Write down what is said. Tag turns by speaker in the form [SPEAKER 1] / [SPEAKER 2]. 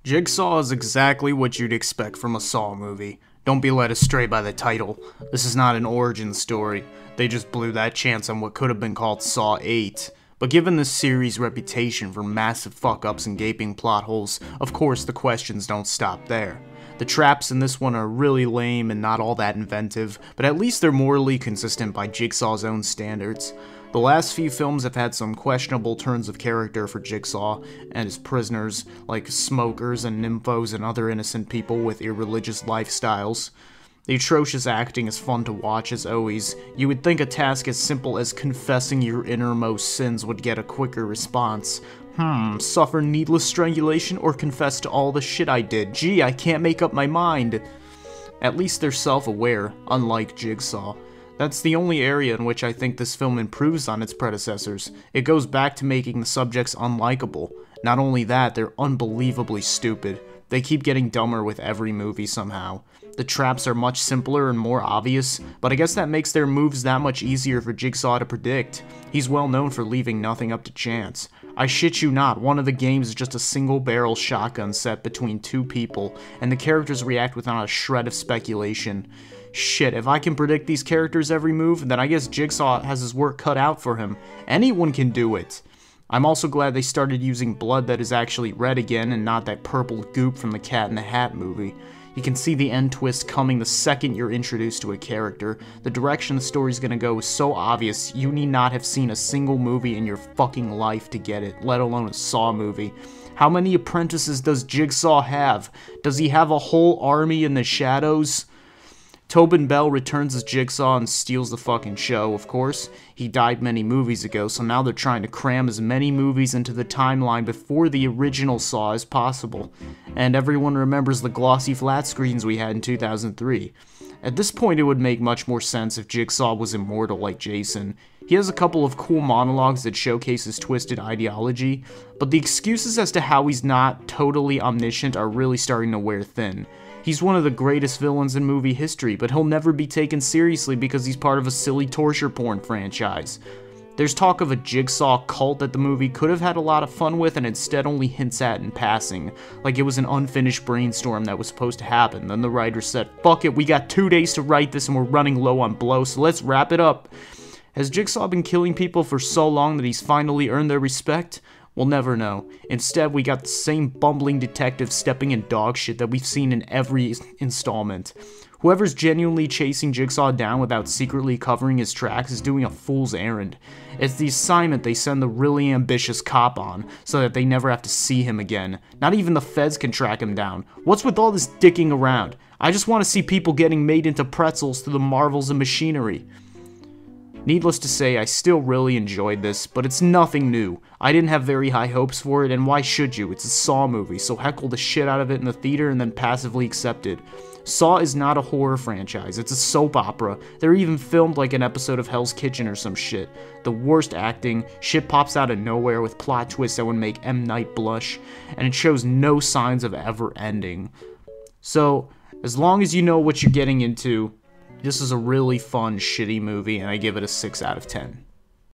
[SPEAKER 1] Jigsaw is exactly what you'd expect from a Saw movie. Don't be led astray by the title. This is not an origin story. They just blew that chance on what could have been called Saw 8. But given this series' reputation for massive fuck-ups and gaping plot holes, of course the questions don't stop there. The traps in this one are really lame and not all that inventive, but at least they're morally consistent by Jigsaw's own standards. The last few films have had some questionable turns of character for Jigsaw and his prisoners, like smokers and nymphos and other innocent people with irreligious lifestyles. The atrocious acting is fun to watch as always. You would think a task as simple as confessing your innermost sins would get a quicker response. Suffer needless strangulation or confess to all the shit I did? Gee, I can't make up my mind. At least they're self-aware, unlike Jigsaw. That's the only area in which I think this film improves on its predecessors. It goes back to making the subjects unlikable. Not only that, they're unbelievably stupid. They keep getting dumber with every movie somehow. The traps are much simpler and more obvious, but I guess that makes their moves that much easier for Jigsaw to predict. He's well known for leaving nothing up to chance. I shit you not, one of the games is just a single-barrel shotgun set between two people, and the characters react without a shred of speculation. Shit, if I can predict these characters' every move, then I guess Jigsaw has his work cut out for him. Anyone can do it. I'm also glad they started using blood that is actually red again and not that purple goop from the Cat in the Hat movie. You can see the end twist coming the second you're introduced to a character. The direction the story's gonna go is so obvious, you need not have seen a single movie in your fucking life to get it, let alone a Saw movie. How many apprentices does Jigsaw have? Does he have a whole army in the shadows? Tobin Bell returns as Jigsaw and steals the fucking show, of course. He died many movies ago, so now they're trying to cram as many movies into the timeline before the original Saw as possible. And everyone remembers the glossy flat screens we had in 2003. At this point, it would make much more sense if Jigsaw was immortal like Jason. He has a couple of cool monologues that showcase his twisted ideology, but the excuses as to how he's not totally omniscient are really starting to wear thin. He's one of the greatest villains in movie history, but he'll never be taken seriously because he's part of a silly torture porn franchise. There's talk of a Jigsaw cult that the movie could have had a lot of fun with and instead only hints at in passing, like it was an unfinished brainstorm that was supposed to happen. Then the writer said, "Fuck it, we got 2 days to write this and we're running low on blow, so let's wrap it up." Has Jigsaw been killing people for so long that he's finally earned their respect? We'll never know. Instead, we got the same bumbling detective stepping in dog shit that we've seen in every installment. Whoever's genuinely chasing Jigsaw down without secretly covering his tracks is doing a fool's errand. It's the assignment they send the really ambitious cop on, so that they never have to see him again. Not even the feds can track him down. What's with all this dicking around? I just want to see people getting made into pretzels through the marvels of machinery. Needless to say, I still really enjoyed this, but it's nothing new. I didn't have very high hopes for it, and why should you? It's a Saw movie, so heckle the shit out of it in the theater and then passively accept it. Saw is not a horror franchise, it's a soap opera. They're even filmed like an episode of Hell's Kitchen or some shit. The worst acting, shit pops out of nowhere with plot twists that would make M. Night blush, and it shows no signs of ever ending. So, as long as you know what you're getting into, this is a really fun, shitty movie, and I give it a 6 out of 10.